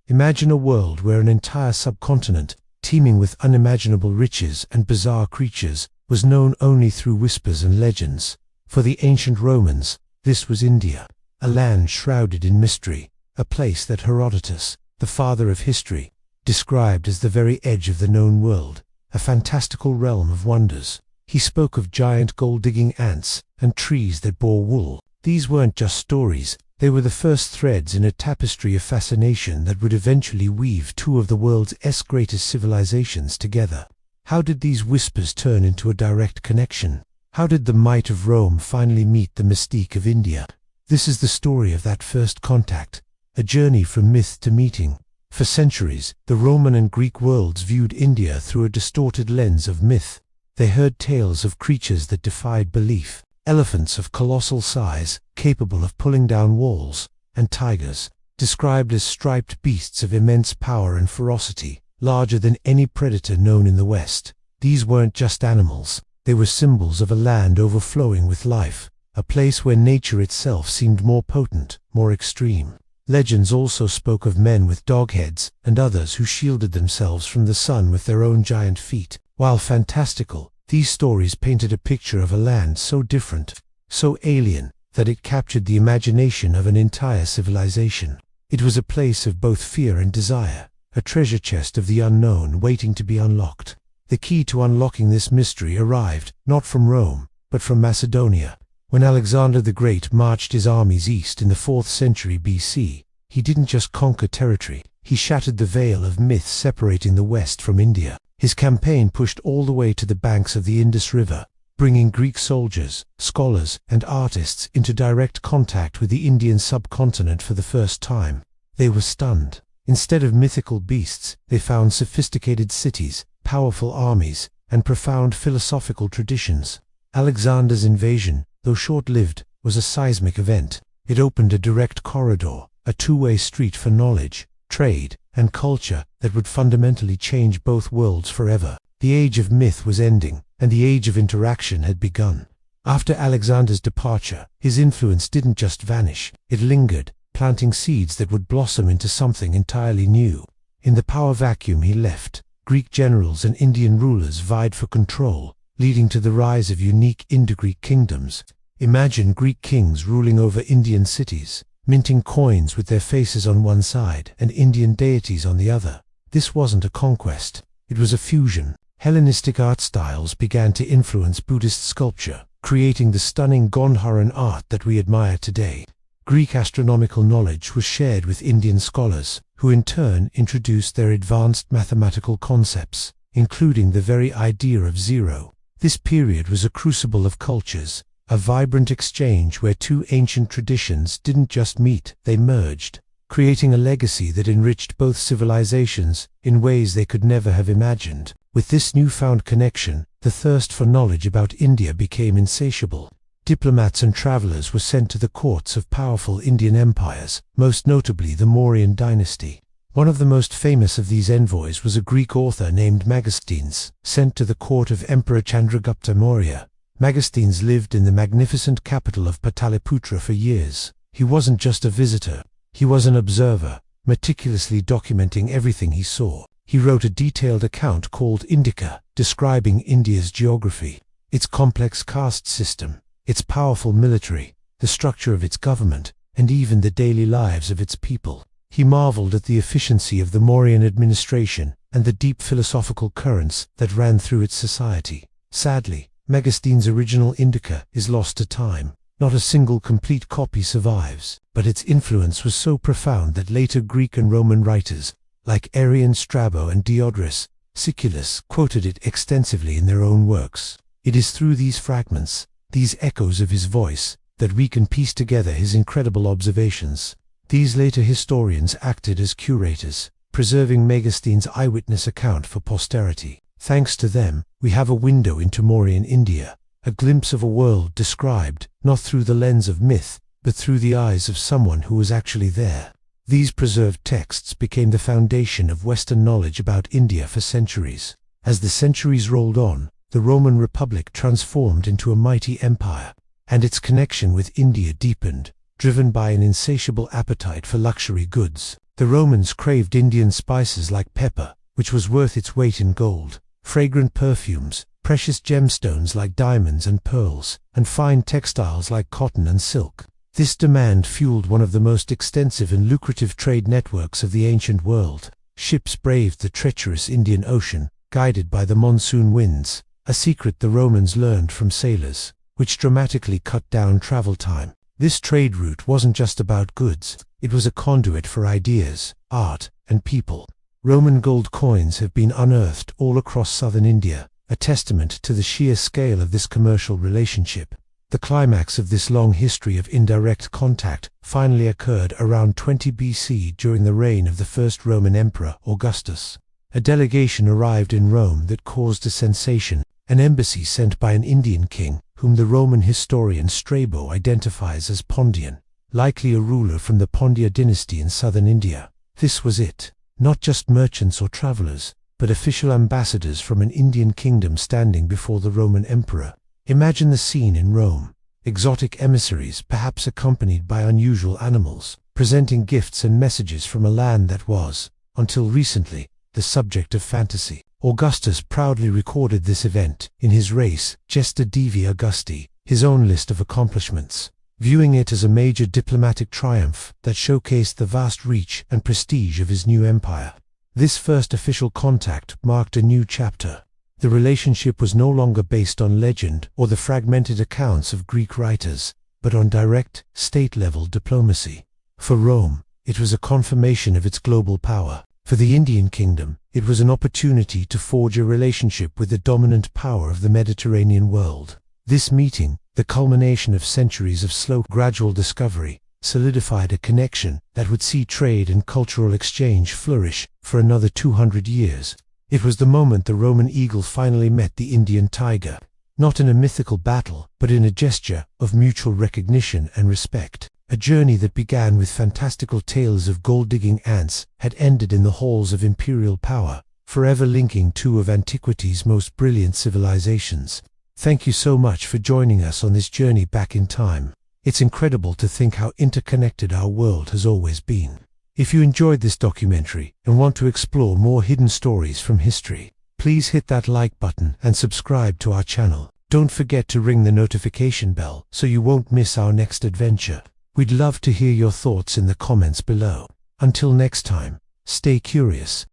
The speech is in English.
Imagine a world where an entire subcontinent, teeming with unimaginable riches and bizarre creatures, was known only through whispers and legends. For the ancient Romans, this was India, a land shrouded in mystery, a place that Herodotus, the father of history, described as the very edge of the known world, a fantastical realm of wonders. He spoke of giant gold-digging ants and trees that bore wool. These weren't just stories, they were the first threads in a tapestry of fascination that would eventually weave two of the world's greatest civilizations together. How did these whispers turn into a direct connection? How did the might of Rome finally meet the mystique of India? This is the story of that first contact, a journey from myth to meeting. For centuries, the Roman and Greek worlds viewed India through a distorted lens of myth. They heard tales of creatures that defied belief, elephants of colossal size, capable of pulling down walls, and tigers, described as striped beasts of immense power and ferocity, larger than any predator known in the West. These weren't just animals, they were symbols of a land overflowing with life, a place where nature itself seemed more potent, more extreme. Legends also spoke of men with dog heads and others who shielded themselves from the sun with their own giant feet. While fantastical, these stories painted a picture of a land so different, so alien, that it captured the imagination of an entire civilization. It was a place of both fear and desire, a treasure chest of the unknown waiting to be unlocked. The key to unlocking this mystery arrived, not from Rome, but from Macedonia. When Alexander the Great marched his armies east in the 4th century BC, he didn't just conquer territory, he shattered the veil of myth separating the West from India. His campaign pushed all the way to the banks of the Indus River, bringing Greek soldiers, scholars, and artists into direct contact with the Indian subcontinent for the first time. They were stunned. Instead of mythical beasts, they found sophisticated cities, powerful armies, and profound philosophical traditions. Alexander's invasion, though short-lived, was a seismic event. It opened a direct corridor, a two-way street for knowledge, trade, and culture that would fundamentally change both worlds forever. The age of myth was ending, and the age of interaction had begun. After Alexander's departure, his influence didn't just vanish, it lingered, planting seeds that would blossom into something entirely new. In the power vacuum he left, Greek generals and Indian rulers vied for control, leading to the rise of unique Indo-Greek kingdoms. Imagine Greek kings ruling over Indian cities, minting coins with their faces on one side and Indian deities on the other. This wasn't a conquest, it was a fusion. Hellenistic art styles began to influence Buddhist sculpture, creating the stunning Gandharan art that we admire today. Greek astronomical knowledge was shared with Indian scholars, who in turn introduced their advanced mathematical concepts, including the very idea of zero. This period was a crucible of cultures, a vibrant exchange where two ancient traditions didn't just meet, they merged, creating a legacy that enriched both civilizations in ways they could never have imagined. With this newfound connection, the thirst for knowledge about India became insatiable. Diplomats and travelers were sent to the courts of powerful Indian empires, most notably the Mauryan dynasty. One of the most famous of these envoys was a Greek author named Megasthenes, sent to the court of Emperor Chandragupta Maurya. Megasthenes lived in the magnificent capital of Pataliputra for years. He wasn't just a visitor, he was an observer, meticulously documenting everything he saw. He wrote a detailed account called Indica, describing India's geography, its complex caste system, its powerful military, the structure of its government, and even the daily lives of its people. He marveled at the efficiency of the Mauryan administration and the deep philosophical currents that ran through its society. Sadly, Megasthenes' original Indica is lost to time. Not a single complete copy survives, but its influence was so profound that later Greek and Roman writers, like Arrian, Strabo, and Diodorus Siculus, quoted it extensively in their own works. It is through these fragments, these echoes of his voice, that we can piece together his incredible observations. These later historians acted as curators, preserving Megasthenes' eyewitness account for posterity. Thanks to them, we have a window into Mauryan India, a glimpse of a world described not through the lens of myth, but through the eyes of someone who was actually there. These preserved texts became the foundation of Western knowledge about India for centuries. As the centuries rolled on, the Roman Republic transformed into a mighty empire, and its connection with India deepened, driven by an insatiable appetite for luxury goods. The Romans craved Indian spices like pepper, which was worth its weight in gold, fragrant perfumes, precious gemstones like diamonds and pearls, and fine textiles like cotton and silk. This demand fueled one of the most extensive and lucrative trade networks of the ancient world. Ships braved the treacherous Indian Ocean, guided by the monsoon winds, a secret the Romans learned from sailors, which dramatically cut down travel time. This trade route wasn't just about goods, it was a conduit for ideas, art, and people. Roman gold coins have been unearthed all across southern India, a testament to the sheer scale of this commercial relationship. The climax of this long history of indirect contact finally occurred around 20 BC during the reign of the first Roman emperor, Augustus. A delegation arrived in Rome that caused a sensation, an embassy sent by an Indian king, whom the Roman historian Strabo identifies as Pondian, likely a ruler from the Pandya dynasty in southern India. This was it. Not just merchants or travelers, but official ambassadors from an Indian kingdom standing before the Roman emperor. Imagine the scene in Rome. Exotic emissaries, perhaps accompanied by unusual animals, presenting gifts and messages from a land that was, until recently, the subject of fantasy. Augustus proudly recorded this event in his Res Gesta Divi Augusti, his own list of accomplishments, viewing it as a major diplomatic triumph that showcased the vast reach and prestige of his new empire. This first official contact marked a new chapter. The relationship was no longer based on legend or the fragmented accounts of Greek writers, but on direct, state-level diplomacy. For Rome, it was a confirmation of its global power. For the Indian kingdom, it was an opportunity to forge a relationship with the dominant power of the Mediterranean world. This meeting, the culmination of centuries of slow, gradual discovery, solidified a connection that would see trade and cultural exchange flourish for another 200 years. It was the moment the Roman eagle finally met the Indian tiger, not in a mythical battle, but in a gesture of mutual recognition and respect. A journey that began with fantastical tales of gold-digging ants had ended in the halls of imperial power, forever linking two of antiquity's most brilliant civilizations. Thank you so much for joining us on this journey back in time. It's incredible to think how interconnected our world has always been. If you enjoyed this documentary and want to explore more hidden stories from history, please hit that like button and subscribe to our channel. Don't forget to ring the notification bell so you won't miss our next adventure. We'd love to hear your thoughts in the comments below. Until next time, stay curious,